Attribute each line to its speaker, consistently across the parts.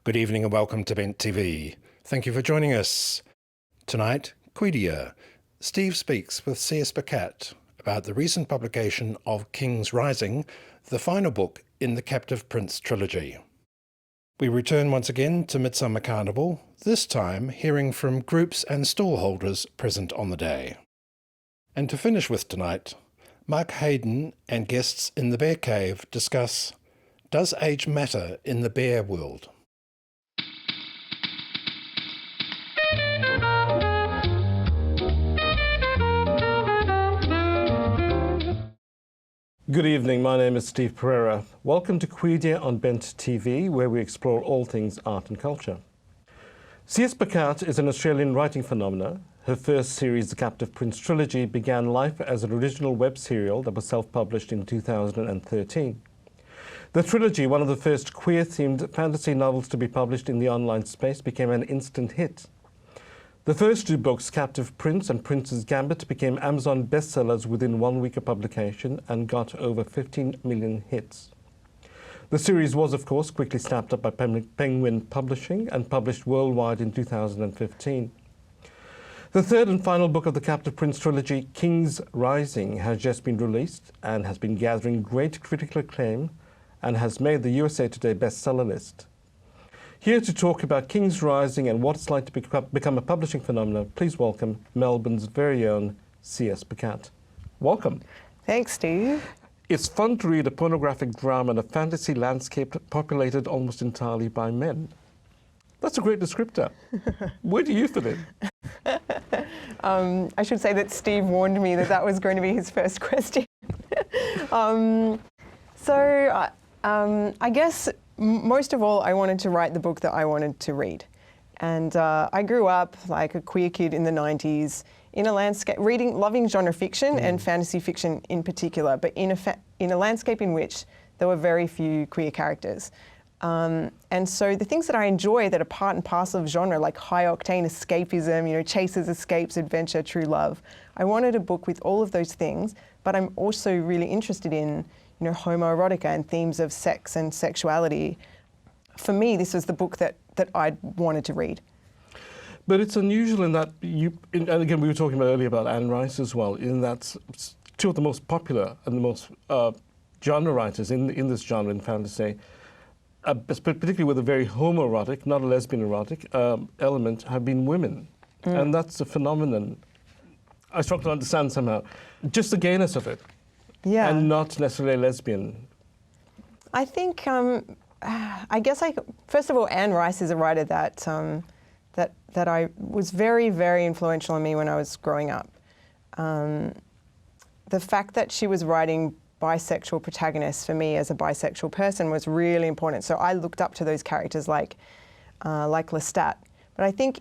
Speaker 1: Good evening and welcome to Bent TV. Thank you for joining us. Tonight, Quedia. Steve speaks with C.S. Pacat about the recent publication of King's Rising, the final book in the Captive Prince Trilogy. We return once again to Midsumma Carnival, this time hearing from groups and stallholders present on the day. And to finish with tonight, Mark Hayden and guests in the Bear Cave discuss Does Age Matter in the Bear World?
Speaker 2: Good evening, my name is Steve Pereira. Welcome to Quedia on Bent TV, where we explore all things art and culture. C.S. Pacat is an Australian writing phenomena. Her first series, the Captive Prince Trilogy, began life as an original web serial that was self-published in 2013. The trilogy, one of the first queer-themed fantasy novels to be published in the online space, became an instant hit. The first two books, Captive Prince and Prince's Gambit, became Amazon bestsellers within 1 week of publication and got over 15 million hits. The series was, of course, quickly snapped up by Penguin Publishing and published worldwide in 2015. The third and final book of the Captive Prince Trilogy, King's Rising, has just been released and has been gathering great critical acclaim and has made the USA Today bestseller list. Here to talk about King's Rising and what it's like to become a publishing phenomenon, please welcome Melbourne's very own C.S. Pacat. Welcome.
Speaker 3: Thanks, Steve.
Speaker 2: It's fun to read a pornographic drama in a fantasy landscape populated almost entirely by men. That's a great descriptor. Where do you fit in?
Speaker 3: I should say that Steve warned me that that was going to be his first question. I guess most of all, I wanted to write the book that I wanted to read. And I grew up like a queer kid in the 90s in a landscape, loving genre fiction and fantasy fiction in particular, but in a landscape in which there were very few queer characters. And so the things that I enjoy that are part and parcel of genre, like high-octane escapism, chases, escapes, adventure, true love, I wanted a book with all of those things, but I'm also really interested in homoerotica and themes of sex and sexuality. For me, this was the book that I wanted to read.
Speaker 2: But it's unusual in that and again, we were talking about earlier about Anne Rice as well, in that two of the most popular and the most genre writers in this genre in fantasy, particularly with a very homoerotic, not a lesbian erotic element, have been women. And that's a phenomenon I struggle to understand somehow. Just the gayness of it. Yeah. And not necessarily lesbian.
Speaker 3: I think, first of all, Anne Rice is a writer that I was very, very influential on me when I was growing up. The fact that she was writing bisexual protagonists for me as a bisexual person was really important. So I looked up to those characters like Lestat. But I think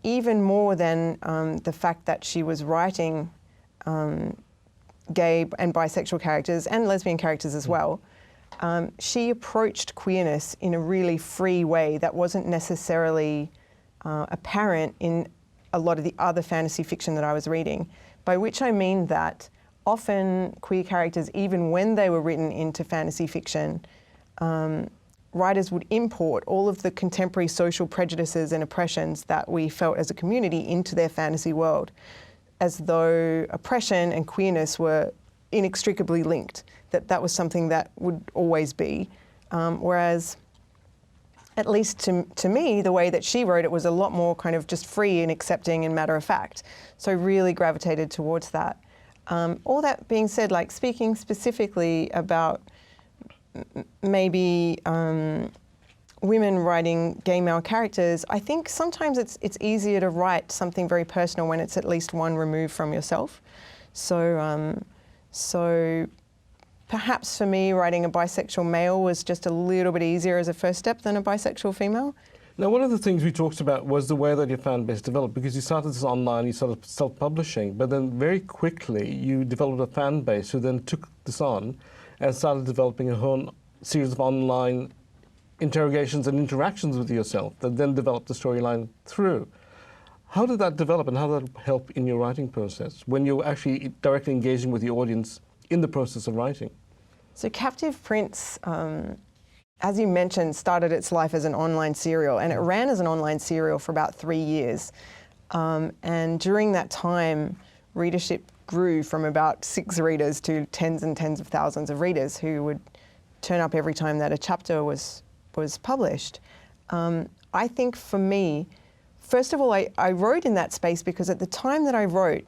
Speaker 3: even more than the fact that she was writing gay and bisexual characters and lesbian characters as well, she approached queerness in a really free way that wasn't necessarily apparent in a lot of the other fantasy fiction that I was reading, by which I mean that often queer characters, even when they were written into fantasy fiction, writers would import all of the contemporary social prejudices and oppressions that we felt as a community into their fantasy world, as though oppression and queerness were inextricably linked, that was something that would always be. Whereas, at least to me, the way that she wrote it was a lot more kind of just free and accepting and matter of fact. So I really gravitated towards that. All that being said, like speaking specifically about maybe women writing gay male characters, I think sometimes it's easier to write something very personal when it's at least one remove from yourself. So perhaps for me, writing a bisexual male was just a little bit easier as a first step than a bisexual female.
Speaker 2: Now, one of the things we talked about was the way that your fan base developed, because you started this online, you started self-publishing, but then very quickly you developed a fan base who then took this on and started developing a whole series of online interrogations and interactions with yourself that then developed the storyline through. How did that develop and how did that help in your writing process when you're actually directly engaging with the audience in the process of writing?
Speaker 3: So Captive Prince as you mentioned, started its life as an online serial, and it ran as an online serial for about 3 years. And during that time, readership grew from about 6 readers to tens and tens of thousands of readers who would turn up every time that a chapter was published. I think for me, first of all, I wrote in that space because at the time that I wrote,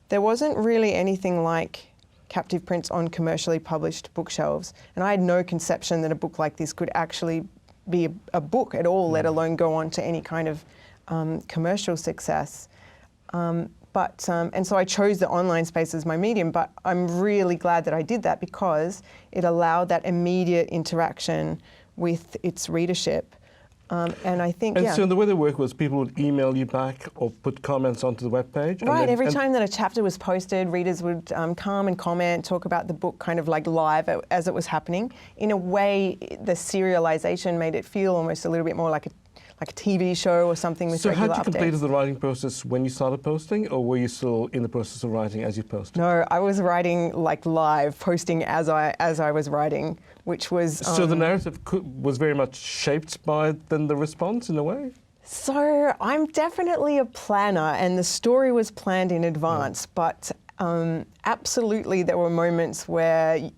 Speaker 3: there wasn't really anything like Captive Prince on commercially published bookshelves. And I had no conception that a book like this could actually be a book at all, let alone go on to any kind of commercial success. And so I chose the online space as my medium, but I'm really glad that I did that because it allowed that immediate interaction with its readership. And I think,
Speaker 2: so the way they work was people would email you back or put comments onto the webpage?
Speaker 3: Right, every time that a chapter was posted, readers would come and comment, talk about the book kind of like live as it was happening. In a way, the serialization made it feel almost a little bit more like a TV show or something with regular updates. So had you completed
Speaker 2: the writing process when you started posting, or were you still in the process of writing as you posted?
Speaker 3: No, I was writing like live, posting as I was writing, which was...
Speaker 2: So the narrative was very much shaped by then the response in a way?
Speaker 3: So I'm definitely a planner, and the story was planned in advance, but absolutely there were moments where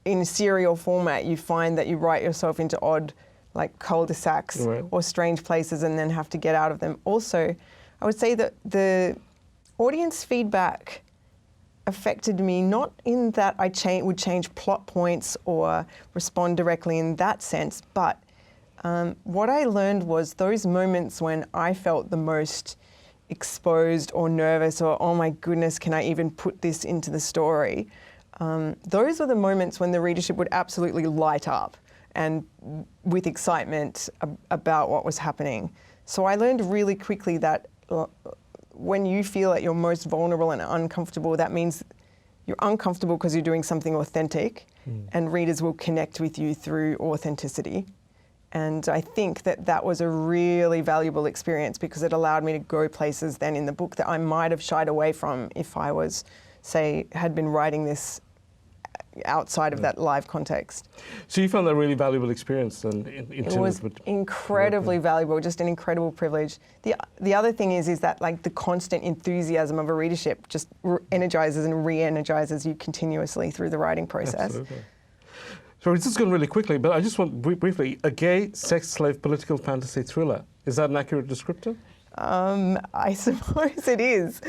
Speaker 3: in serial format you find that you write yourself into odd like cul-de-sacs or strange places and then have to get out of them. Also, I would say that the audience feedback affected me not in that I would change plot points or respond directly in that sense, but what I learned was those moments when I felt the most exposed or nervous or, oh my goodness, can I even put this into the story? Those were the moments when the readership would absolutely light up and with excitement about what was happening. So I learned really quickly that when you feel at your most vulnerable and uncomfortable, that means you're uncomfortable because you're doing something authentic, and readers will connect with you through authenticity. And I think that was a really valuable experience because it allowed me to go places then in the book that I might have shied away from if I was, say, had been writing this outside of that live context.
Speaker 2: So you found that a really valuable experience then?
Speaker 3: It was incredibly valuable, just an incredible privilege. The other thing is that like the constant enthusiasm of a readership just energizes and re-energizes you continuously through the writing process.
Speaker 2: Absolutely. So it's just going really quickly, but I just want briefly, a gay sex slave political fantasy thriller. Is that an accurate descriptor?
Speaker 3: I suppose it is.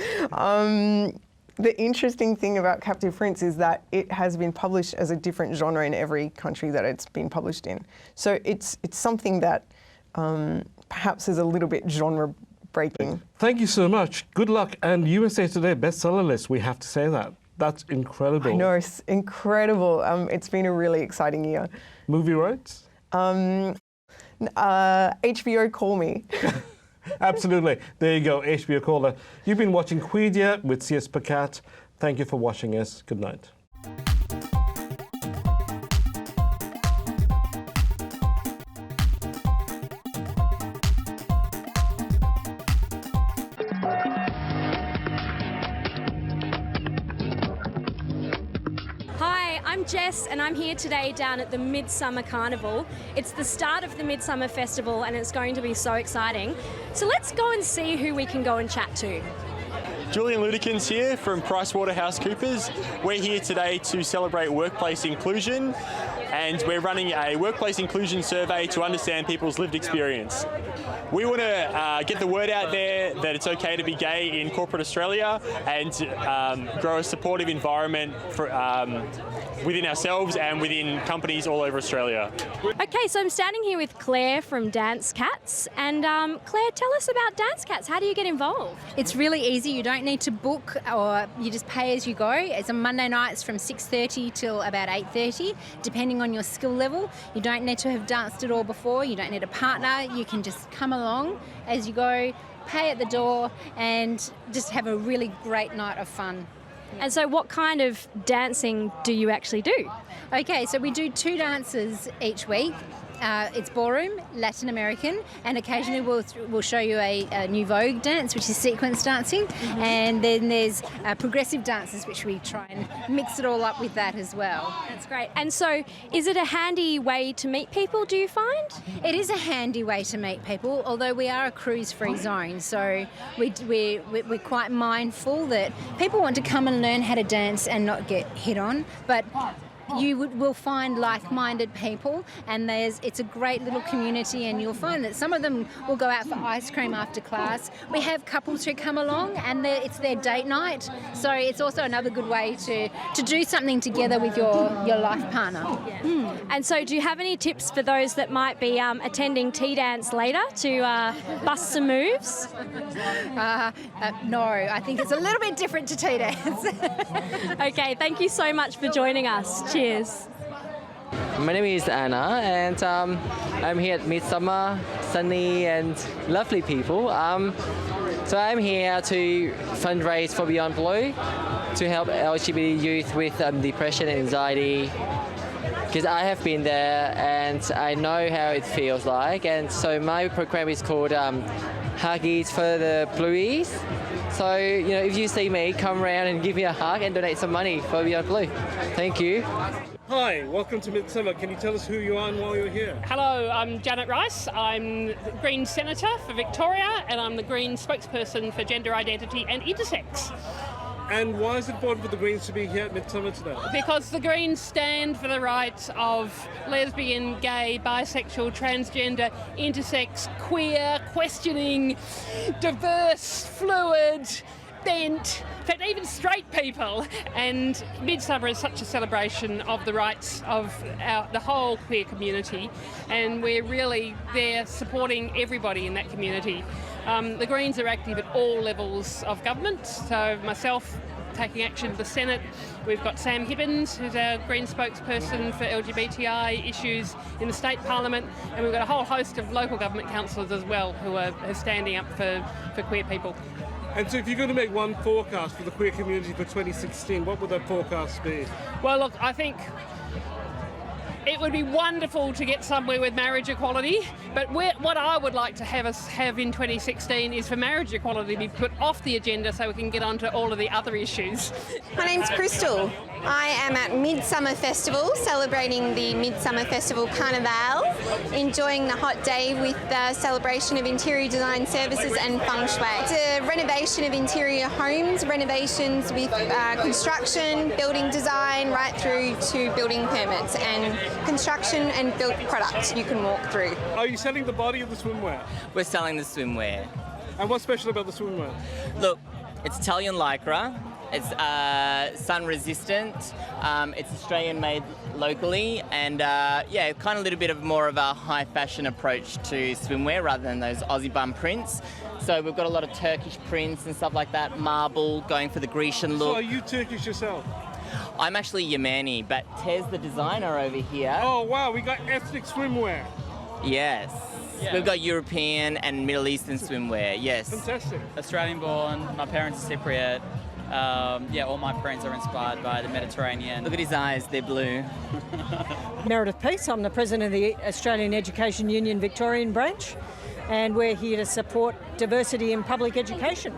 Speaker 3: The interesting thing about Captive Prince is that it has been published as a different genre in every country that it's been published in. So it's something that perhaps is a little bit genre breaking.
Speaker 2: Thank you so much. Good luck. And USA Today bestseller list, we have to say that. That's incredible.
Speaker 3: I know, it's incredible. It's been a really exciting year.
Speaker 2: Movie rights?
Speaker 3: HBO, call me.
Speaker 2: Absolutely. There you go, HBO caller. You've been watching Quedia with CS Pacat. Thank you for watching us. Good night.
Speaker 4: I'm Jess and I'm here today down at the Midsumma Carnival. It's the start of the Midsumma Festival and it's going to be so exciting. So let's go and see who we can go and chat to.
Speaker 5: Julian Ludikins here from PricewaterhouseCoopers. We're here today to celebrate workplace inclusion, and we're running a workplace inclusion survey to understand people's lived experience. We want to get the word out there that it's okay to be gay in corporate Australia and grow a supportive environment for, within ourselves and within companies all over Australia.
Speaker 4: Okay, so I'm standing here with Claire from Dance Cats, and Claire, tell us about Dance Cats. How do you get involved?
Speaker 6: It's really easy. You don't need to book, or you just pay as you go. It's on Monday nights from 6:30 till about 8:30, depending on your skill level. You don't need to have danced at all before. You don't need a partner. You can just come along as you go, pay at the door, and just have a really great night of fun.
Speaker 4: And so what kind of dancing do you actually do?
Speaker 6: Okay, so we do 2 dances each week. It's ballroom, Latin American, and occasionally we'll show you a new Vogue dance, which is sequence dancing, and then there's progressive dances, which we try and mix it all up with that as well.
Speaker 4: That's great. And so, is it a handy way to meet people, do you find?
Speaker 6: It is a handy way to meet people, although we are a cruise-free zone, so we're quite mindful that people want to come and learn how to dance and not get hit on, but you will find like-minded people, and it's a great little community, and you'll find that some of them will go out for ice cream after class. We have couples who come along and it's their date night, so it's also another good way to do something together with your life partner.
Speaker 4: Yeah. And so do you have any tips for those that might be attending tea dance later to bust some moves?
Speaker 6: No, I think it's a little bit different to tea dance.
Speaker 4: Okay, thank you so much for joining us. Cheers.
Speaker 7: My name is Anna, and I'm here at Midsumma, sunny and lovely people. So I'm here to fundraise for Beyond Blue to help LGBT youth with depression and anxiety, because I have been there and I know how it feels like. And so my program is called Huggies for the Blueies. So, if you see me, come around and give me a hug and donate some money for Beyond Blue. Thank you.
Speaker 2: Hi, welcome to Midsumma. Can you tell us who you are and why you're here?
Speaker 8: Hello, I'm Janet Rice. I'm the Green Senator for Victoria, and I'm the Green spokesperson for gender identity and intersex.
Speaker 2: And why is it important for the Greens to be here at Midsumma today?
Speaker 8: Because the Greens stand for the rights of lesbian, gay, bisexual, transgender, intersex, queer, questioning, diverse, fluid, bent, in fact even straight people. And Midsumma is such a celebration of the rights of the whole queer community, and we're really there supporting everybody in that community. The Greens are active at all levels of government, so myself taking action to the Senate. We've got Sam Hibbins, who's our Green spokesperson for LGBTI issues in the State Parliament, and we've got a whole host of local government councillors as well who are standing up for queer people.
Speaker 2: And so if you're going to make one forecast for the queer community for 2016, what would that forecast be?
Speaker 8: Well, look, I think it would be wonderful to get somewhere with marriage equality, but what I would like to have us have in 2016 is for marriage equality to be put off the agenda so we can get onto all of the other issues.
Speaker 9: My name's Crystal. I am at Midsumma Festival, celebrating the Midsumma Festival Carnival, enjoying the hot day with the celebration of interior design services and feng shui. It's a renovation of interior homes, renovations with construction, building design, right through to building permits and construction and built products you can walk through.
Speaker 2: Are you selling the body of the swimwear?
Speaker 10: We're selling the swimwear.
Speaker 2: And what's special about the swimwear?
Speaker 10: Look, it's Italian lycra. It's sun resistant. It's Australian made locally, and yeah, kind of a little bit of more of a high fashion approach to swimwear rather than those Aussie bum prints. So we've got a lot of Turkish prints and stuff like that, marble, going for the Grecian look.
Speaker 2: So are you Turkish yourself?
Speaker 10: I'm actually Yemeni, but Tez, the designer over here.
Speaker 2: Oh wow, we got ethnic swimwear.
Speaker 10: Yes. Yeah. We've got European and Middle Eastern swimwear, yes.
Speaker 2: Fantastic.
Speaker 11: Australian born, my parents are Cypriot. Yeah, all my friends are inspired by the Mediterranean.
Speaker 10: Look at his eyes, they're blue.
Speaker 12: Meredith Peace, I'm the President of the Australian Education Union Victorian branch, and we're here to support diversity in public education.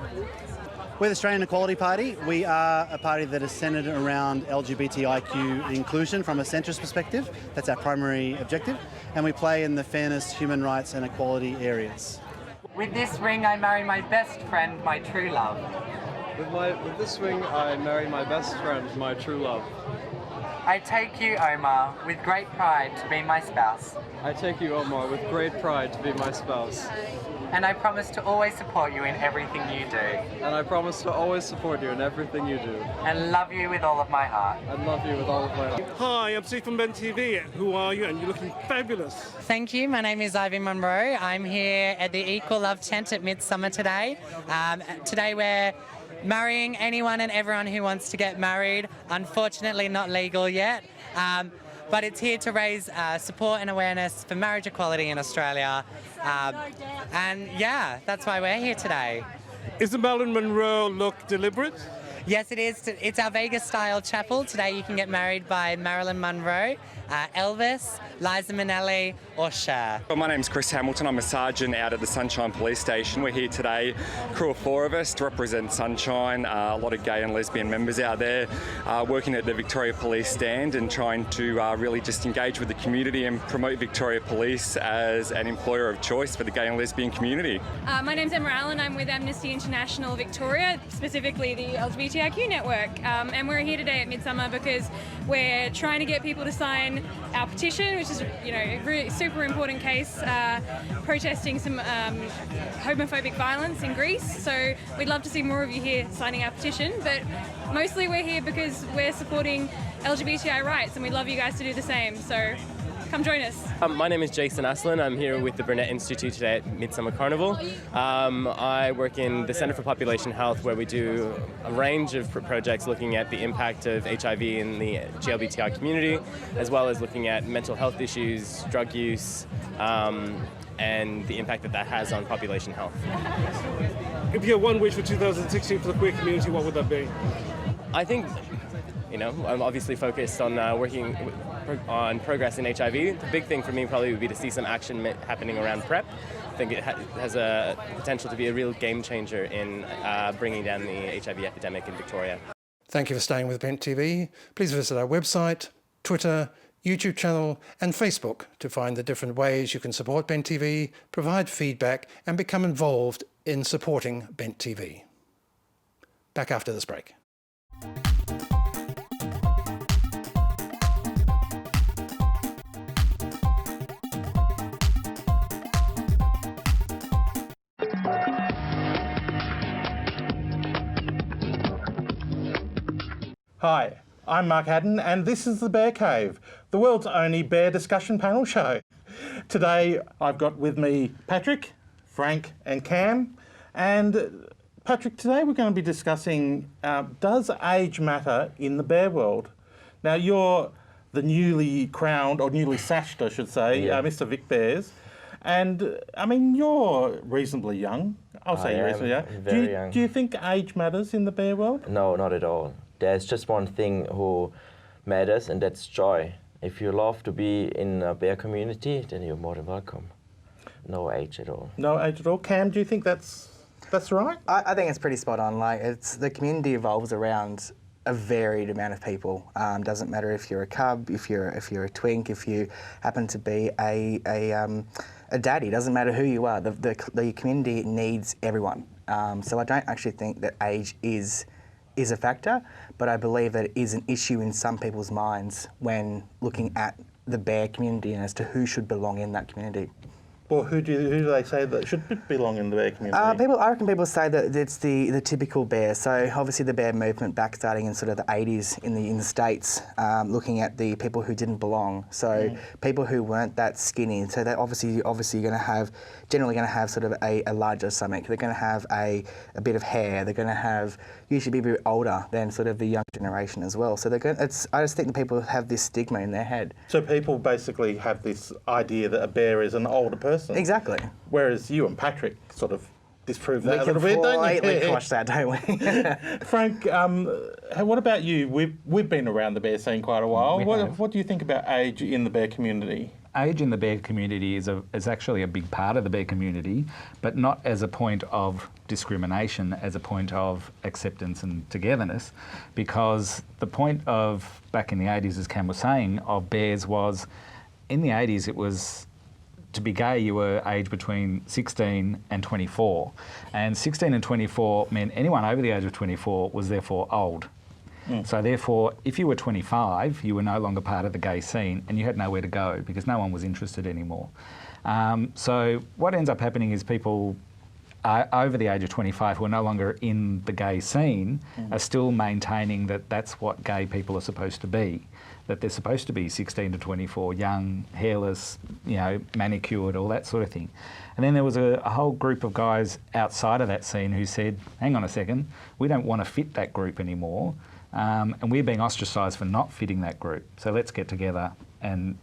Speaker 13: We're the Australian Equality Party. We are a party that is centred around LGBTIQ inclusion from a centrist perspective. That's our primary objective. And we play in the fairness, human rights and equality areas.
Speaker 14: With this ring, I marry my best friend, my true love.
Speaker 15: With this ring, I marry my best friend, my true love.
Speaker 14: I take you, Omar, with great pride to be my spouse.
Speaker 15: I take you, Omar, with great pride to be my spouse.
Speaker 14: And I promise to always support you in everything you do.
Speaker 15: And I promise to always support you in everything you do.
Speaker 14: And love you with all of my heart.
Speaker 15: And love you with all of my heart.
Speaker 2: Hi, I'm Steve from Ben TV. Who are you? And you're looking fabulous.
Speaker 16: Thank you. My name is Ivy Monroe. I'm here at the Equal Love Tent at Midsumma today. Today we're marrying anyone and everyone who wants to get married. Unfortunately not legal yet. But it's here to raise support and awareness for marriage equality in Australia. And yeah, that's why we're here today.
Speaker 2: Is the Marilyn Monroe look deliberate?
Speaker 16: Yes, it is. It's our Vegas-style chapel. Today you can get married by Marilyn Monroe, Elvis, Liza Minnelli, or Cher.
Speaker 17: Well, my name's Chris Hamilton. I'm a sergeant out at the Sunshine Police Station. We're here today, crew of 4 of us, to represent Sunshine. A lot of gay and lesbian members out there working at the Victoria Police stand and trying to really just engage with the community and promote Victoria Police as an employer of choice for the gay and lesbian community.
Speaker 18: My name's Emma Allen. I'm with Amnesty International Victoria, specifically the LGBTIQ network, and we're here today at Midsumma because we're trying to get people to sign our petition, which is, you know, a really super important case protesting some homophobic violence in Greece. So we'd love to see more of you here signing our petition, but mostly we're here because we're supporting LGBTI rights and we'd love you guys to do the same. So come join us.
Speaker 19: My name is Jason Aslan. I'm here with the Burnett Institute today at Midsumma Carnival. I work in the Centre for Population Health, where we do a range of projects looking at the impact of HIV in the GLBTI community, as well as looking at mental health issues, drug use, and the impact that has on population health.
Speaker 2: If you had one wish for 2016 for the queer community, what would that be?
Speaker 19: I think, you know, I'm obviously focused on working on progress in HIV. The big thing for me probably would be to see some action happening around PrEP. I think it has a potential to be a real game changer in bringing down the HIV epidemic in Victoria.
Speaker 1: Thank you for staying with Bent TV. Please visit our website, Twitter, YouTube channel and Facebook to find the different ways you can support Bent TV, provide feedback and become involved in supporting Bent TV. Back after this break.
Speaker 20: Hi, I'm Mark Haddon and this is The Bear Cave, the world's only bear discussion panel show. Today I've got with me Patrick, Frank and Cam. And Patrick, today we're going to be discussing does age matter in the bear world? Now you're the newly crowned, or newly sashed I should say, Mr Vic Bears. And I mean, you're reasonably young. I'll say you're reasonably young.
Speaker 21: Very young.
Speaker 20: Do you think age matters in the bear world?
Speaker 21: No, not at all. There's just one thing who matters, and that's joy. If you love to be in a bear community, then you're more than welcome. No age at all.
Speaker 20: No age at all. Cam, do you think that's right?
Speaker 22: I think it's pretty spot on. Like, the community evolves around a varied amount of people. Doesn't matter if you're a cub, if you're a twink, if you happen to be a daddy. Doesn't matter who you are. The community needs everyone. So I don't actually think that age is a factor, but I believe that it is an issue in some people's minds when looking at the bear community and as to who should belong in that community.
Speaker 20: Well, who do they say that should belong in the bear community?
Speaker 22: I reckon people say that it's the typical bear. So obviously the bear movement back starting in sort of the 80s in the States, looking at the people who didn't belong. So people who weren't that skinny. So they're obviously generally going to have sort of a larger stomach. They're going to have a bit of hair. They're going to have usually be a bit older than sort of the young generation as well. So I just think that people have this stigma in their head.
Speaker 20: So people basically have this idea that a bear is an older person.
Speaker 22: Exactly.
Speaker 20: Whereas you and Patrick sort of disprove that a little bit, don't you?
Speaker 22: We quash that, don't we?
Speaker 20: Frank, what about you? We've been around the bear scene quite a while. What do you think about age in the bear community?
Speaker 23: Age in the bear community is actually a big part of the bear community, but not as a point of discrimination, as a point of acceptance and togetherness, because the point of, back in the 80s, as Cam was saying, of bears was, in the 80s it was, to be gay you were aged between 16 and 24, and 16 and 24 meant anyone over the age of 24 was therefore old. So therefore, if you were 25, you were no longer part of the gay scene and you had nowhere to go because no one was interested anymore. So what ends up happening is people over the age of 25 who are no longer in the gay scene are still maintaining that that's what gay people are supposed to be, that they're supposed to be 16 to 24, young, hairless, you know, manicured, all that sort of thing. And then there was a whole group of guys outside of that scene who said, hang on a second, we don't want to fit that group anymore. And we're being ostracised for not fitting that group. So let's get together and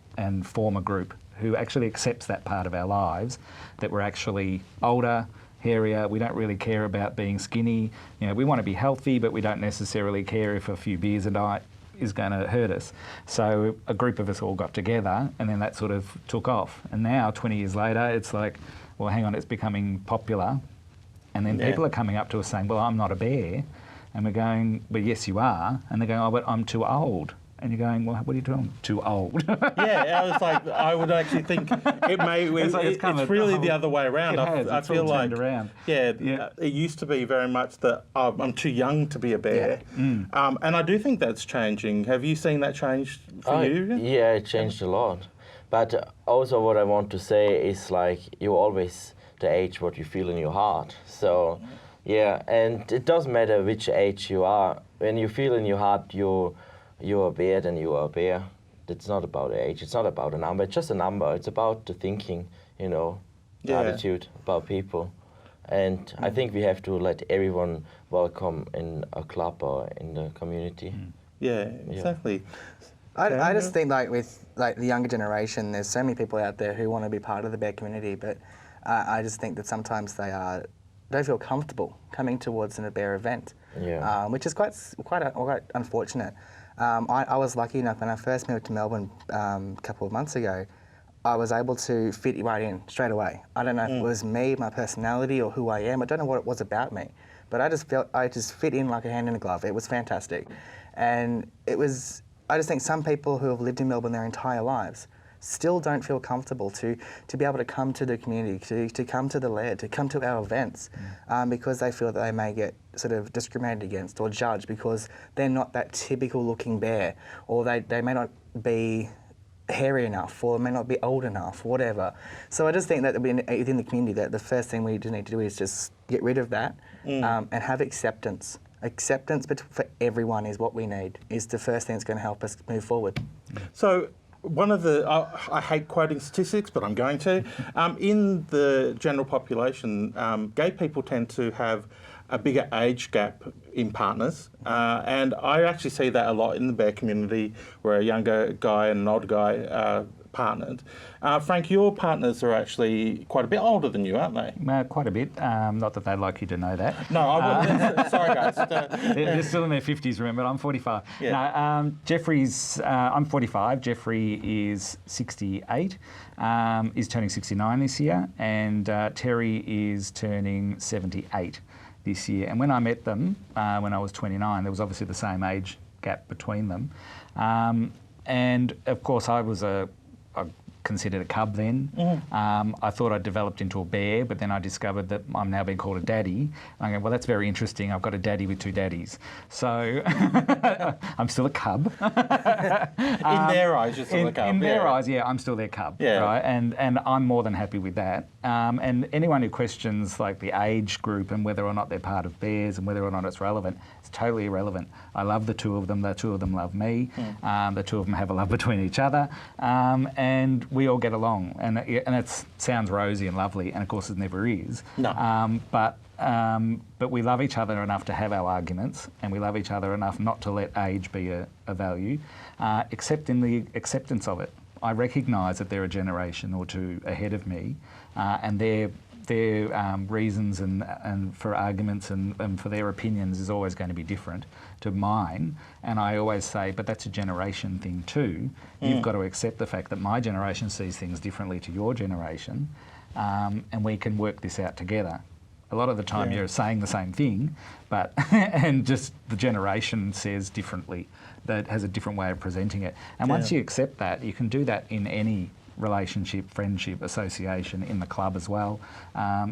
Speaker 23: form a group who actually accepts that part of our lives, that we're actually older, hairier. We don't really care about being skinny. You know, we want to be healthy, but we don't necessarily care if a few beers a night is going to hurt us. So a group of us all got together, and then that sort of took off. And now, 20 years later, it's like, well, hang on, it's becoming popular. And then people are coming up to us saying, well, I'm not a bear. And we're going, well, yes, you are. And they're going, oh, but I'm too old. And you're going, well, what are you doing? Too old.
Speaker 20: Yeah, I was like, I would actually think it may. It's really the other way around. I feel like,
Speaker 23: around.
Speaker 20: It used to be very much that I'm too young to be a bear, and I do think that's changing. Have you seen that change for you?
Speaker 21: Yeah, it changed a lot. But also, what I want to say is like you're always the age what you feel in your heart. So, yeah, and it doesn't matter which age you are. When you feel in your heart you're a bear, then you are a bear. It's not about age. It's not about a number. It's just a number. It's about the thinking, you know, the attitude about people. And I think we have to let everyone welcome in a club or in the community.
Speaker 20: Yeah, exactly.
Speaker 22: I just think like with like the younger generation, there's so many people out there who want to be part of the bear community, but I just think that sometimes they don't feel comfortable coming towards a bear event, which is quite unfortunate. I was lucky enough when I first moved to Melbourne a couple of months ago, I was able to fit right in straight away. I don't know if it was me, my personality, or who I am. I don't know what it was about me, but I just fit in like a hand in a glove. It was fantastic. And I just think some people who have lived in Melbourne their entire lives still don't feel comfortable to be able to come to the community, to come to the Laird, to come to our events, because they feel that they may get sort of discriminated against or judged because they're not that typical looking bear, or they may not be hairy enough, or may not be old enough, whatever. So I just think that within the community, that the first thing we need to do is just get rid of that and have acceptance. Acceptance for everyone is what we need, is the first thing that's going to help us move forward.
Speaker 20: So one of the, I hate quoting statistics, but I'm going to. In the general population, gay people tend to have a bigger age gap in partners, and I actually see that a lot in the bear community, where a younger guy and an older guy are partnered. Frank, your partners are actually quite a bit older than you, aren't they?
Speaker 23: Quite a bit. Not that they'd like you to know that.
Speaker 20: No, I wouldn't. Sorry, guys.
Speaker 23: They're still in their 50s, remember. I'm 45.
Speaker 20: Yeah.
Speaker 23: No, Jeffrey's, I'm 45. Jeffrey is 68. Is turning 69 this year. And Terry is turning 78 this year. And when I met them, when I was 29, there was obviously the same age gap between them. And, of course, I was considered a cub then. I thought I'd developed into a bear, but then I discovered that I'm now being called a daddy. And I go, well, that's very interesting. I've got a daddy with two daddies. So I'm still a cub.
Speaker 20: In their eyes, you're still a cub.
Speaker 23: In their eyes, yeah, I'm still their cub.
Speaker 20: Yeah.
Speaker 23: Right? And I'm more than happy with that. And anyone who questions like the age group and whether or not they're part of bears and whether or not it's relevant, it's totally irrelevant. I love the two of them. The two of them love me. The two of them have a love between each other. And we all get along, and it sounds rosy and lovely, and of course it never is.
Speaker 20: No.
Speaker 23: But we love each other enough to have our arguments, and we love each other enough not to let age be a value, except in the acceptance of it. I recognise that they're a generation or two ahead of me, and their reasons and for arguments and for their opinions is always going to be different to mine. And I always say, but that's a generation thing too. You've got to accept the fact that my generation sees things differently to your generation, and we can work this out together. A lot of the time you're saying the same thing, but and just the generation says differently, that has a different way of presenting it. And once you accept that, you can do that in any relationship, friendship, association, in the club as well,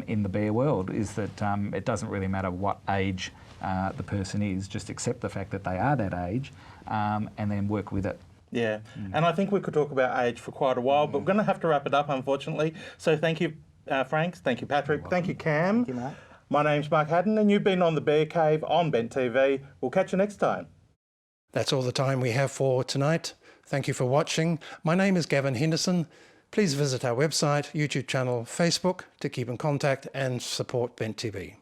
Speaker 23: in the bear world, is that it doesn't really matter what age the person is, just accept the fact that they are that age and then work with it.
Speaker 20: Yeah, and I think we could talk about age for quite a while, but we're going to have to wrap it up, unfortunately. So thank you, Frank, thank you, Patrick, thank you, Cam.
Speaker 22: Thank you, Mark.
Speaker 20: My name's Mark Haddon, and you've been on The Bear Cave on Bent TV. We'll catch you next time.
Speaker 1: That's all the time we have for tonight. Thank you for watching. My name is Gavin Henderson. Please visit our website, YouTube channel, Facebook to keep in contact and support Bent TV.